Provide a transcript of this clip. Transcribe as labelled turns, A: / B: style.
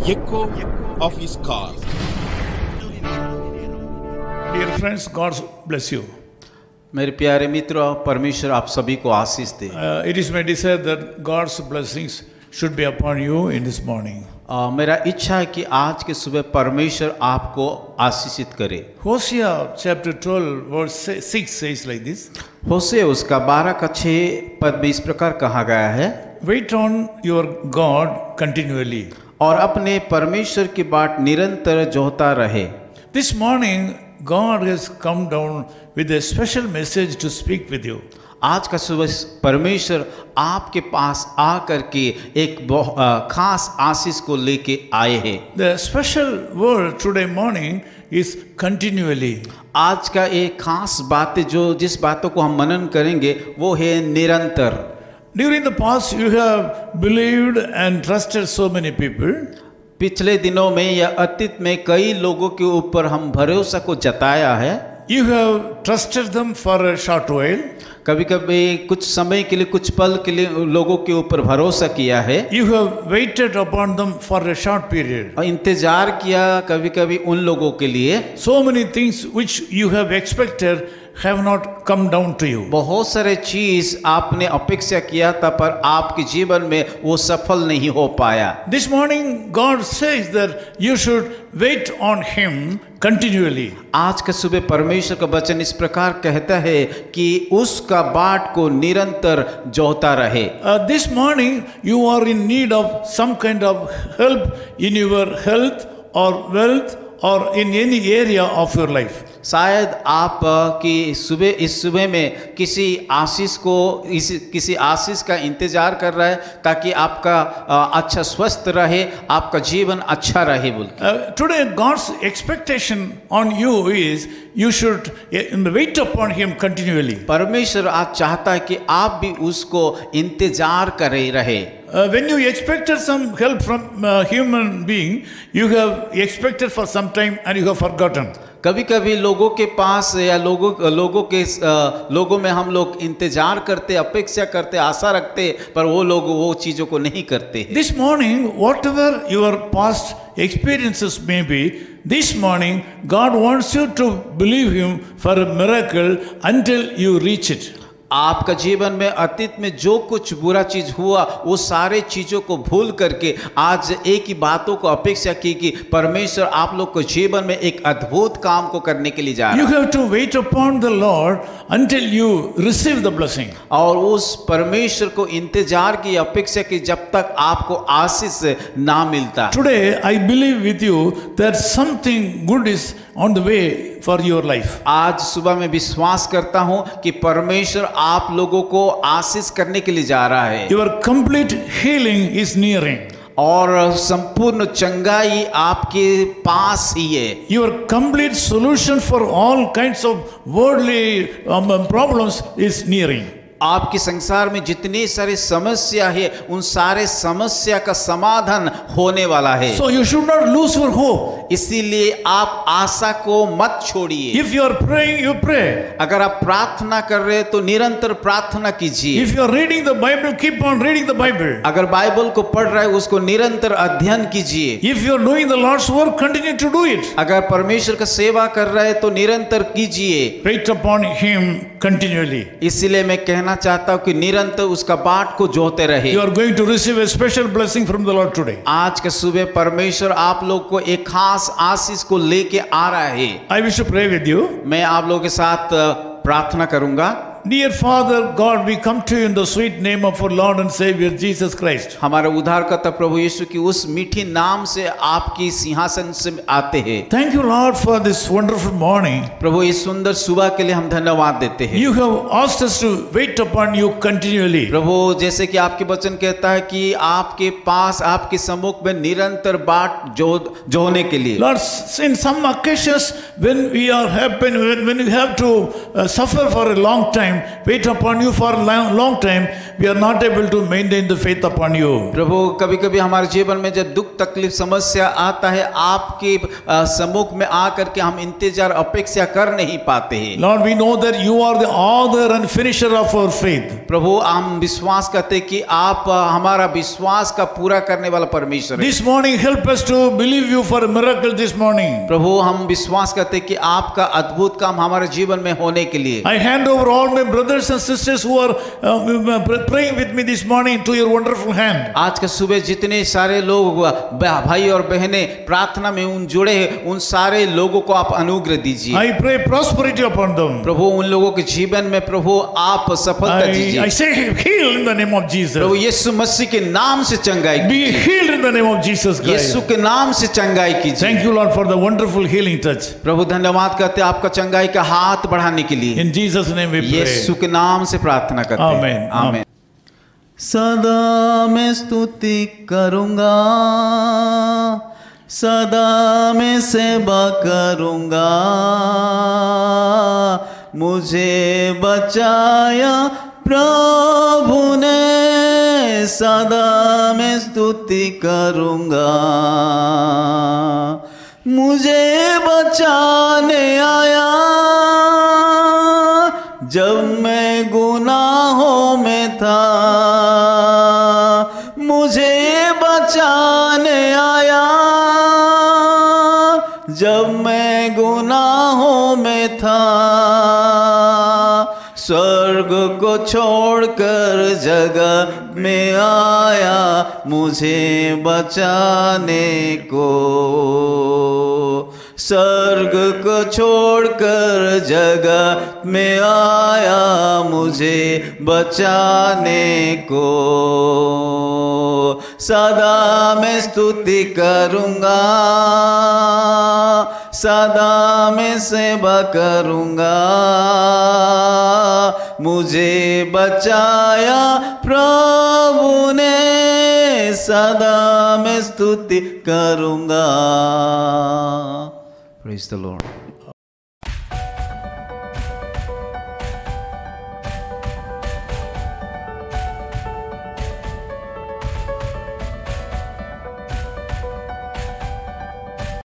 A: echo of his call.
B: Dear friends, God bless you.
C: मेरे प्यारे मित्रों, परमेश्वर आप सभी को आशीष दे।
B: It is my desire that God's blessings should be upon you in this morning.
C: मेरा इच्छा है कि आज के सुबह परमेश्वर आपको आशीषित करे।
B: Hosea chapter 12 verse 6 says like this.
C: होशे उसका 12:6 में इस प्रकार कहा गया है,
B: Wait on your God continually.
C: और अपने परमेश्वर की बाट निरंतर जोहता रहे।
B: This morning God has come down with a special message to speak with you.
C: आज का सुबह परमेश्वर आपके पास आकर के एक खास आशीष को लेके आए हैं।
B: The special word today morning is continually.
C: आज का एक खास बात जिस बातों को हम मनन करेंगे वो है निरंतर।
B: During the past you have believed and trusted so many people.
C: पिछले दिनों में या अतीत में कई लोगों के ऊपर हम भरोसा को जताया है।
B: You have trusted them for a short while.
C: कभी कभी कुछ समय के लिए, कुछ पल के लिए लोगों के ऊपर भरोसा किया है।
B: You have waited upon them for a short period.
C: और इंतजार किया कभी कभी उन लोगों के लिए।
B: So many things which you have expected have not come down to you.
C: बहुत सारे चीज आपने अपेक्षा किया था पर आपके जीवन में वो सफल नहीं हो पाया।
B: This morning God says that you should wait on Him continually.
C: आज का सुबह परमेश्वर का वचन इस प्रकार कहता है कि उसका बाट को निरंतर जोहता रहे।
B: This morning you are in need of some kind of help in your health or wealth or in any area of your life.
C: शायद आप इस सुबह में किसी आशीष का इंतजार कर रहा है ताकि आपका अच्छा स्वस्थ रहे, आपका जीवन अच्छा रहे बोल के।
B: Today God's expectation on you is you should wait upon Him continually.
C: परमेश्वर आज चाहता है कि आप भी उसको इंतजार करे रहे।
B: When you expected some help from a human being, you have expected for some time and you have forgotten.
C: कभी कभी लोगों के पास या लोगों में हम लोग इंतजार करते, अपेक्षा करते, आशा रखते, पर वो लोग वो चीजों को नहीं करते।
B: This morning, whatever your past experiences may be, this morning God wants you to believe Him for a miracle until you reach it.
C: आपका जीवन में अतीत में जो कुछ बुरा चीज हुआ वो सारे चीजों को भूल करके आज एक ही बातों को अपेक्षा की कि परमेश्वर आप लोग को जीवन में एक अद्भुत काम को करने के लिए जा रहा है।
B: You have to wait upon the Lord until you receive the blessing.
C: और उस परमेश्वर को इंतजार की अपेक्षा की जब तक आपको आशीष ना मिलता।
B: Today I believe with you that something good is on the way for your life.
C: आज सुबह मैं विश्वास करता हूं कि परमेश्वर आप लोगों को आशीष करने के लिए जा रहा है।
B: Your complete healing is nearing.
C: और संपूर्ण चंगाई आपके पास ही है।
B: Your complete solution for all kinds of worldly problems is nearing.
C: आपके संसार में जितनी सारी समस्या है उन सारे समस्या का समाधान होने वाला है।
B: So you should not lose your hope.
C: इसीलिए आप आशा को मत छोड़िए।
B: If you are praying, you pray.
C: अगर आप प्रार्थना कर रहे हैं तो निरंतर प्रार्थना कीजिए।
B: If you are reading the Bible, keep on reading the Bible.
C: अगर बाइबल को पढ़ रहे हैं उसको निरंतर अध्ययन कीजिए।
B: If you are doing the Lord's work, continue to do it.
C: अगर परमेश्वर का सेवा कर रहे हैं तो निरंतर कीजिए।
B: Wait upon Him continually.
C: इसीलिए मैं कहना चाहता हूं कि निरंतर उसका बाट को जोहते रहे।
B: You are going to receive a special blessing from the Lord today.
C: आज के सुबह परमेश्वर आप लोग को एक खास आशीष को लेके आ रहा है।
B: I wish to pray with you.
C: मैं आप लोगों के साथ प्रार्थना करूंगा।
B: Dear Father God, we come to you in the sweet name of our Lord and Savior Jesus Christ.
C: हमारे उद्धारकर्ता प्रभु यीशु की उस मीठी नाम से आपकी सिंहासन से आते हैं।
B: Thank you Lord for this wonderful morning.
C: प्रभु इस सुंदर सुबह के लिए हम धन्यवाद देते हैं।
B: You have asked us to wait upon you continually.
C: प्रभु जैसे कि आपके वचन कहता है कि आपके पास, आपके सम्मुख में निरंतर बाट जोहने के लिए।
B: Lord, in some occasions when we have to suffer for a long time, time, wait upon you for a long time, we are not able to maintain the faith upon you.
C: प्रभु कभी कभी हमारे जीवन में जब दुख तकलीफ समस्या आता है, आपके सम्मुख में आकर के हम इंतजार अपेक्षा कर नहीं पाते हैं।
B: Lord, we know that you are the author and finisher of our faith.
C: प्रभु हम विश्वास करते कि आप हमारा विश्वास का पूरा करने वाला परमेश्वर हैं।
B: This morning, help us to believe you for a miracle this morning.
C: प्रभु हम विश्वास करते कि आपका अद्भुत काम हमारे जीवन में होने के लिए
B: I hand over all my brothers and sisters who are praying with me this morning to your wonderful hand.
C: आज का सुबह जितने सारे लोग भाई और बहनें प्रार्थना में उन जुड़े हैं, उन सारे लोगों को आप अनुग्रह दीजिए।
B: I pray prosperity upon them.
C: प्रभु उन लोगों के जीवन में प्रभु आप सफलता
B: I
C: दीजिए।
B: say heal in the name of Jesus.
C: प्रभु यीशु मसीह के नाम से चंगाई
B: Be
C: कीजिए।
B: healed in the name of Jesus Christ.
C: यीशु के नाम से चंगाई कीजिए।
B: Thank you, Lord, for the wonderful healing touch.
C: प्रभु धन्यवाद करते हैं आपका चंगाई का हाथ बढ़ाने के लिए।
B: In Jesus' name we pray.
C: यीशु के नाम से प्रार्थना करते हैं।
B: Amen.
C: आमीन। सदा मैं स्तुति करूंगा, सदा मैं सेवा करूंगा, मुझे बचाया प्रभु ने, सदा मैं स्तुति करूंगा, मुझे बचाने आया, जब मैं गुनाहों में था, मुझे बचाने आया, जब मैं गुनाहों में था, स्वर्ग को छोड़कर जगत में आया, मुझे बचाने को, स्वर्ग को छोड़कर जगत में आया, मुझे बचाने को, सदा मैं स्तुति करूंगा, सदा मैं सेवा करूंगा, मुझे बचाया प्रभु ने, सदा मैं स्तुति करूंगा। Praise the Lord.